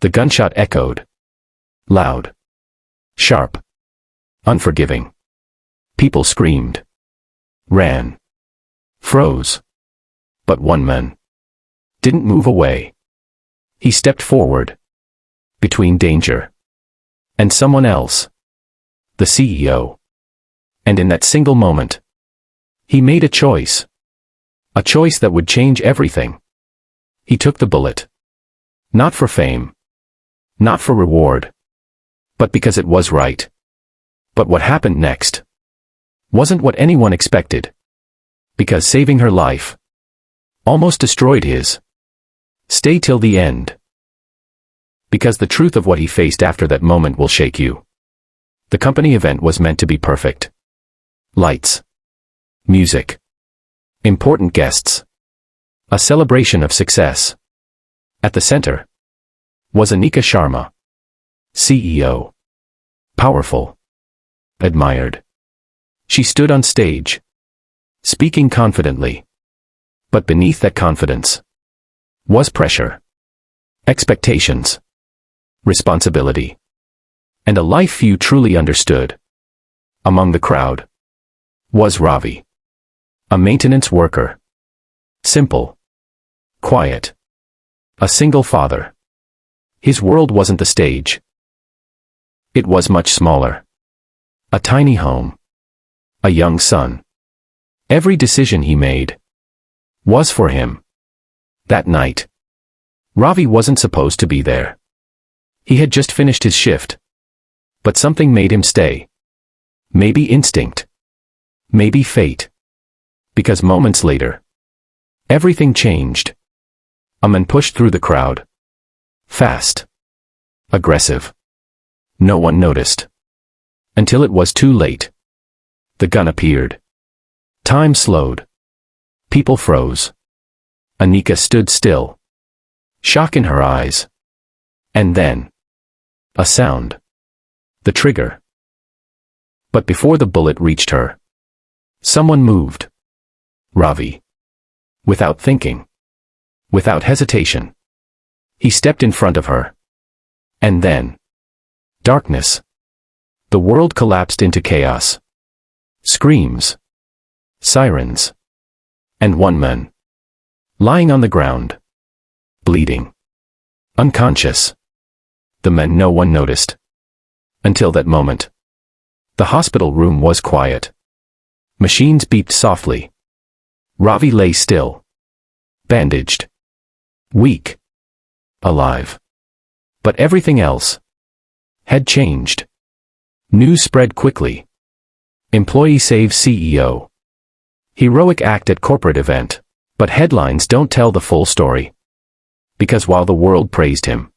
The gunshot echoed. Loud. Sharp. Unforgiving. People screamed. Ran. Froze. But one man didn't move away. He stepped forward. Between danger and someone else. The CEO. And in that single moment, he made a choice. A choice that would change everything. He took the bullet. Not for fame. Not for reward. But because it was right. But what happened next wasn't what anyone expected. Because saving her life almost destroyed his. Stay till the end. Because the truth of what he faced after that moment will shake you. The company event was meant to be perfect. Lights. Music. Important guests. A celebration of success. At the center was Anika Sharma. CEO. Powerful. Admired. She stood on stage. Speaking confidently. But beneath that confidence was pressure. Expectations. Responsibility. And a life few truly understood. Among the crowd was Ravi. A maintenance worker. Simple. Quiet. A single father. His world wasn't the stage. It was much smaller. A tiny home. A young son. Every decision he made was for him. That night, Ravi wasn't supposed to be there. He had just finished his shift. But something made him stay. Maybe instinct. Maybe fate. Because moments later, everything changed. A man pushed through the crowd. Fast. Aggressive. No one noticed. Until it was too late. The gun appeared. Time slowed. People froze. Anika stood still. Shock in her eyes. And then a sound. The trigger. But before the bullet reached her, someone moved. Ravi. Without thinking. Without hesitation. He stepped in front of her. And then darkness. The world collapsed into chaos. Screams. Sirens. And one man. Lying on the ground. Bleeding. Unconscious. The man no one noticed. Until that moment. The hospital room was quiet. Machines beeped softly. Ravi lay still. Bandaged. Weak. Alive. But everything else had changed. News spread quickly. Employee saves CEO. Heroic act at corporate event. But headlines don't tell the full story. Because while the world praised him,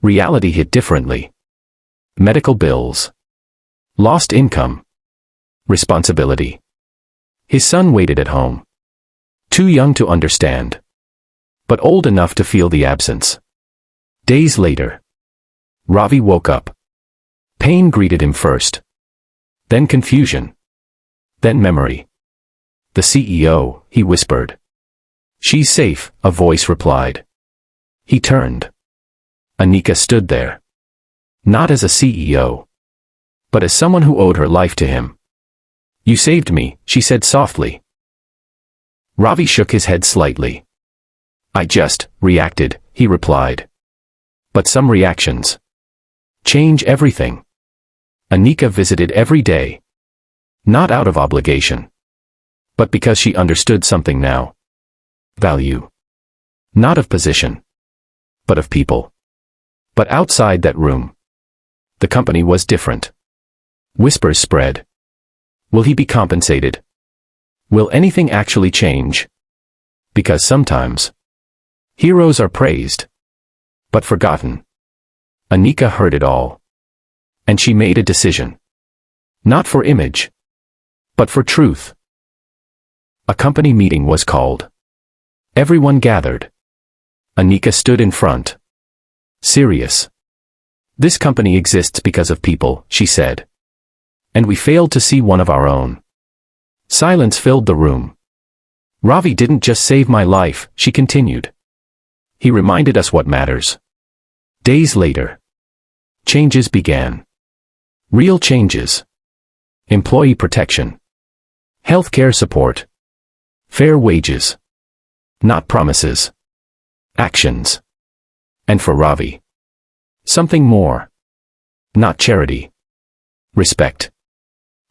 reality hit differently. Medical bills. Lost income. Responsibility. His son waited at home. Too young to understand. But old enough to feel the absence. Days later. Ravi woke up. Pain greeted him first. Then confusion. Then memory. The CEO, he whispered. She's safe, a voice replied. He turned. Anika stood there. Not as a CEO. But as someone who owed her life to him. You saved me, she said softly. Ravi shook his head slightly. I just reacted, he replied. But some reactions change everything. Anika visited every day. Not out of obligation. But because she understood something now. Value. Not of position. But of people. But outside that room. The company was different. Whispers spread. Will he be compensated? Will anything actually change? Because sometimes heroes are praised. But forgotten. Anika heard it all. And she made a decision. Not for image. But for truth. A company meeting was called. Everyone gathered. Anika stood in front. Serious. This company exists because of people, she said. And we failed to see one of our own. Silence filled the room. Ravi didn't just save my life, she continued. He reminded us what matters. Days later, changes began. Real changes. Employee protection. Healthcare support. Fair wages. Not promises. Actions. And for Ravi, something more. Not charity. Respect.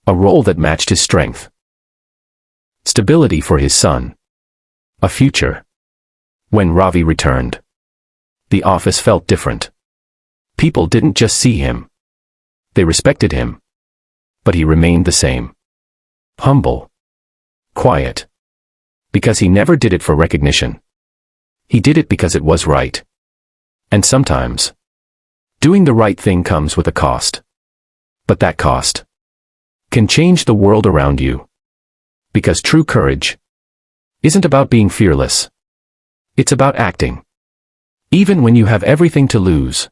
A role that matched his strength. Stability for his son. A future. When Ravi returned, the office felt different. People didn't just see him. They respected him. But he remained the same. Humble. Quiet. Because he never did it for recognition. He did it because it was right. And sometimes, doing the right thing comes with a cost. But that cost can change the world around you. Because true courage isn't about being fearless. It's about acting. Even when you have everything to lose.